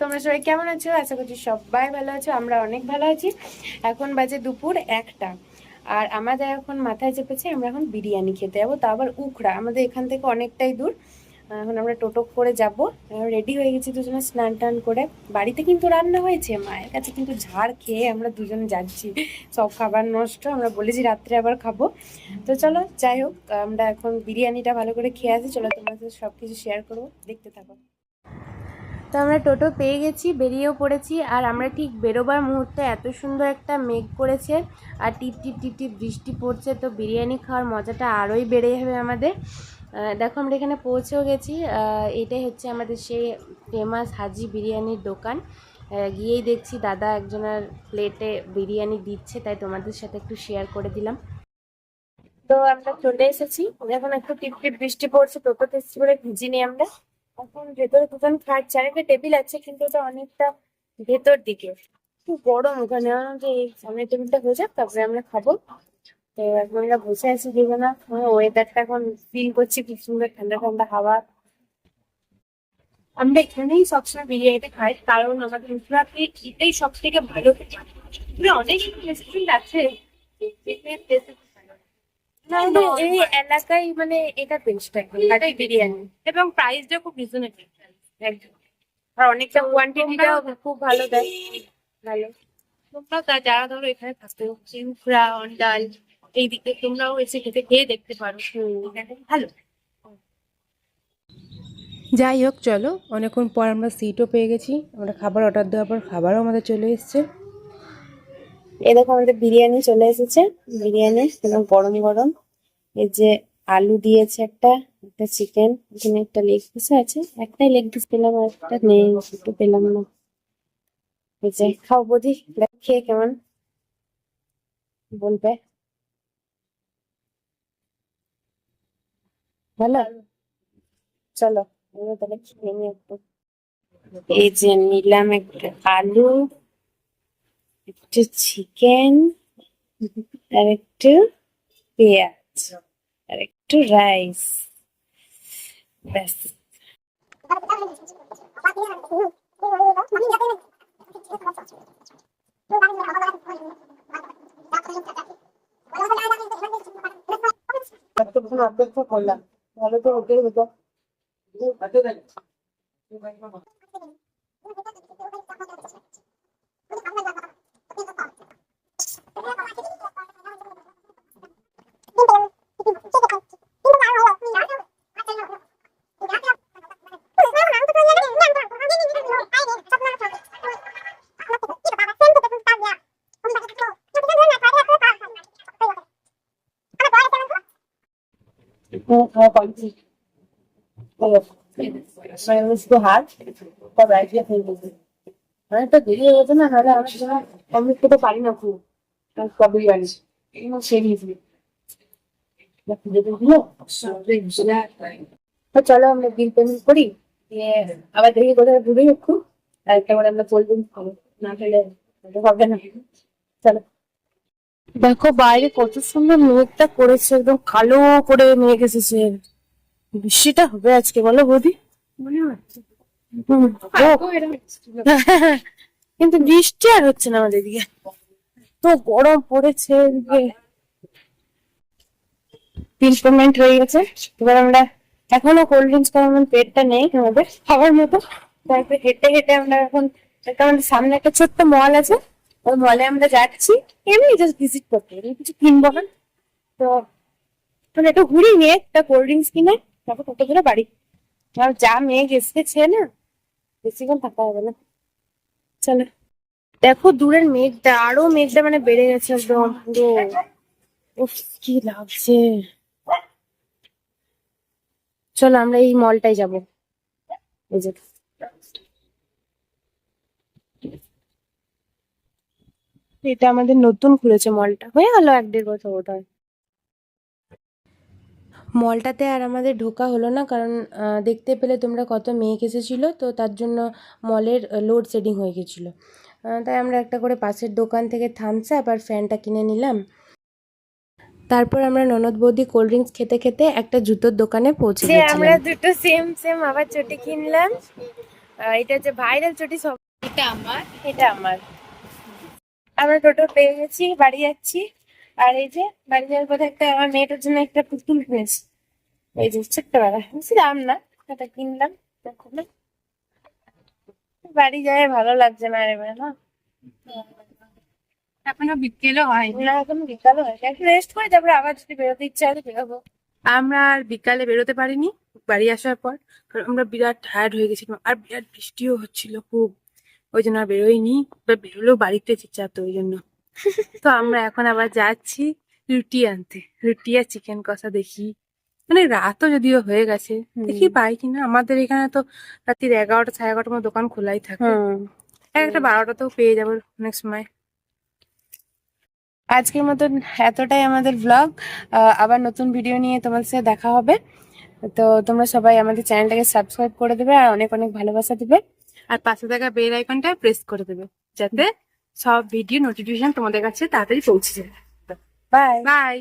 তোমরা সবাই কেমন আছো? আশা করছি সবাই ভালো আছো। আমরা অনেক ভালো আছি। এখন বাজে দুপুর 1টা, আর আমাদের এখন মাথায় চেপেছে আমরা এখন বিরিয়ানি খেতে যাবো, তা আবার উখড়া, আমাদের এখান থেকে অনেকটাই দূর। এখন আমরা টোটো করে যাব। রেডি হয়ে গেছি দুজনে, স্নান টান করে। বাড়িতে কিন্তু রান্না হয়েছে, মায়ের কাছে কিন্তু ঝাড় খেয়ে আমরা দুজনে যাচ্ছি। সব খাবার নষ্ট, আমরা বলেছি রাত্রে আবার খাবো। তো চলো, যাই হোক, আমরা এখন বিরিয়ানিটা ভালো করে খেয়ে আসি। চলো, তোমার সাথে সব কিছু শেয়ার করবো, দেখতে থাকো। তো আমরা টোটো পেয়ে গেছি, বেরিয়েও পড়েছি। আর আমরা ঠিক বেরোবার মুহূর্তে এত সুন্দর একটা মেঘ করেছে আর টিপ টিপ টিপ টিপ বৃষ্টি পড়ছে, তো বিরিয়ানি খাওয়ার মজাটা আরোই বেড়ে যাবে আমাদের। দেখো, আমরা এখানে পৌঁছেও গেছি। এটাই হচ্ছে আমাদের সেই ফেমাস হাজি বিরিয়ানির দোকান। গিয়েই দেখছি দাদা একজনের প্লেটে বিরিয়ানি দিচ্ছে, তাই তোমাদের সাথে একটু শেয়ার করে দিলাম। তো আমরা চলে এসেছি, এখন একটু টিপ টিপ বৃষ্টি পড়ছে, টোটোতে এসেছি বলে ভিজিনি আমরা। এখন ভেতরে দুজন খাট, চারিদিকে টেবিল আছে, কিন্তু ওটা অনেকটা ভেতর দিকে, খুব গরম ওখানে। যে এই সামনের টেবিলটা হয়ে যাক, তারপরে আমরা খাবো। তো এখন আমরা বসে আছি দুজনা, ওয়েদারটা এখন ফিল করছি, খুব সুন্দর ঠান্ডা ঠান্ডা হাওয়া। আমরা এখানেই সবসময় বিরিয়ানিটা খাই, কারণ আমাদের উত্তরাতে এটাই সব থেকে ভালো খেতে। অনেক রেস্টুরেন্ট আছে, কিন্তু এই এলাকায় মানে এটা বেস্ট একদম হাজি বিরিয়ানি, এবং প্রাইসটা খুব রিজনেবল একদম। আর অনেকটা কোয়ান্টিটিটাও খুব ভালো দেয়। ভালো, তোমরাও যারা ধরো এখানে থাকতে, চিংড়া অন্ডাল এইদিকে, তোমরাও এসে খেয়ে দেখতে পারো। ভালো। যাই হোক, চলো, অনেকক্ষণ পর আমরা সিটও পেয়ে গেছি। আমরা খাবার অর্ডার দেওয়ার পর খাবারও আমাদের চলে এসেছে। এই দেখো, আমাদের বিরিয়ানি চলে এসেছে। বিরিয়ানি এবং গরম গরম। এই যে আলু দিয়েছে একটা, একটা চিকেন, এখানে একটা লেগ পিস আছে। একটাই লেগ পিস পেলাম, আর একটা নেই, একটু পেলাম না। এই যে খাও বৌদি, খেয়ে কেমন বলবে। ভালো, চলো আমরা তাহলে খেয়ে নিই একটু। এই যে নিলাম একটা আলু, একটু চিকেন, আর একটু পেঁয়াজ, আর একটু রাইস, ব্যাস। এতক্ষণ অপেক্ষা করলাম, ভালো তো ওটাই হতো। उसको हाथ और राइट या फिर মানে তো দেরি হয়ে গেছে না, নাহলে আমার সময় কমপ্লিট করতে পারি না খুব। কবে জানি সেই হিসেবে তো চলো আমরা বিল পেমেন্ট করি, দিয়ে আবার দেখি কোথায় ঘুরে একটু, আর একটা করে আমরা কোল্ড ড্রিঙ্কস খাবো, না খেলে হবে না। চলো। দেখো বাইরে কত সুন্দর মেঘটা করেছে, একদম কালো করে মেঘ এসেছে। বৃষ্টিটা হবে আজকে, বলো বৌদি? মনে হচ্ছে কিন্তু বৃষ্টি আর হচ্ছে না আমাদের দিকে, তো গরম পড়েছে এদিকে। বিল পেমেন্ট হয়ে গেছে, এবার আমরা এখনো কোল্ড ড্রিঙ্কস খাওয়ার মতো পেটটা নেই আমাদের খাওয়ার মতো। তারপরে হেঁটে হেঁটে আমরা এখন একটা, আমাদের সামনে একটা ছোট্ট মল আছে, ওই মলে আমরা যাচ্ছি এমনি জাস্ট ভিজিট করতে, এমনি কিছু কিনবো না। তো মানে একটু ঘুরি নিয়ে একটা কোল্ড ড্রিঙ্কস কিনে তারপর কত করে বাড়ি। আর যা মেঘ এসেছে না, বেশিক্ষণ থাকা হবে না। চলো, দেখো দূরের মেঘটা, আরো মেঘটা মানে বেড়ে গেছে একদম পুরো। উফ, কি লাগছে। চলো আমরা এই মলটাই যাবো। এই যে এটা আমাদের নতুন খুলেছে মলটা, হয়ে গেল 1-1.5 বছর বোধ হয়। মলটাতে আর আমাদের ঢোকা হলো না, কারণ দেখতে পেলে তোমরা কত মেঘ এসেছিলো, তো তার জন্য মলের লোড শেডিং হয়ে গেছিলো। তাই আমরা একটা করে পাশের দোকান থেকে থামস আপ আর ফ্যানটা কিনে নিলাম। তারপর আমরা ননদ বৌদি কোল্ড ড্রিঙ্কস খেতে খেতে একটা জুতোর দোকানে পৌঁছে গেছিলাম। আমরা দুটো সেম সেম আবার চটি কিনলাম। এটা যে ভাইরাল চটি সব, এটা আমার, এটা আমার। আমরা টোটো পেয়ে গেছি, বাড়ি যাচ্ছি। আর এই যে বাড়ি যাওয়ার পথে একটা আমার মেয়েটার জন্য একটা পুতুল কিনেছি, এই যে ছোট্টবেলা, বেশি দাম না, এটা কিনলাম। বাড়ি যায় ভালো লাগছে না এবার না, এখনো বিকেলও হয়নি। না এখন বিকালও হয়েছে, একটু রেস্ট করে তারপরে আবার যদি বেরোতে ইচ্ছা হলে বেরোবো। আমরা আর বিকালে বেরোতে পারিনি বাড়ি আসার পর, কারণ আমরা বিরাট টায়ার্ড হয়ে গেছিলাম আর বিরাট বৃষ্টিও হচ্ছিল খুব, ওই জন্য আর বেরোইনি। এবার বেরোলেও বাড়িতে চিচাতো ওই জন্য। তো আমরা এখন আবার যাচ্ছি রুটি আনতে, রুটি আর চিকেন কষা দেখি, মানে রাতও যদিও হয়ে গেছে, দেখি পাই কিনা। আমাদের এখানে তো রাত্রির 11টা 11:30 মতো দোকান খোলাই থাকে, একটা 12টাতেও পেয়ে যাবো অনেক সময়। আজকের মতন এতটাই আমাদের ব্লগ, আবার নতুন ভিডিও নিয়ে তোমাদের সাথে দেখা হবে। তো তোমরা সবাই আমাদের চ্যানেলটাকে সাবস্ক্রাইব করে দেবে আর অনেক অনেক ভালোবাসা দিবে। আর পাশে থাকা বেল আইকনটা প্রেস করে দেবে, যাতে সব ভিডিও নোটিফিকেশন তোমাদের কাছে তাড়াতাড়ি পৌঁছে যায়। বাই। বাই।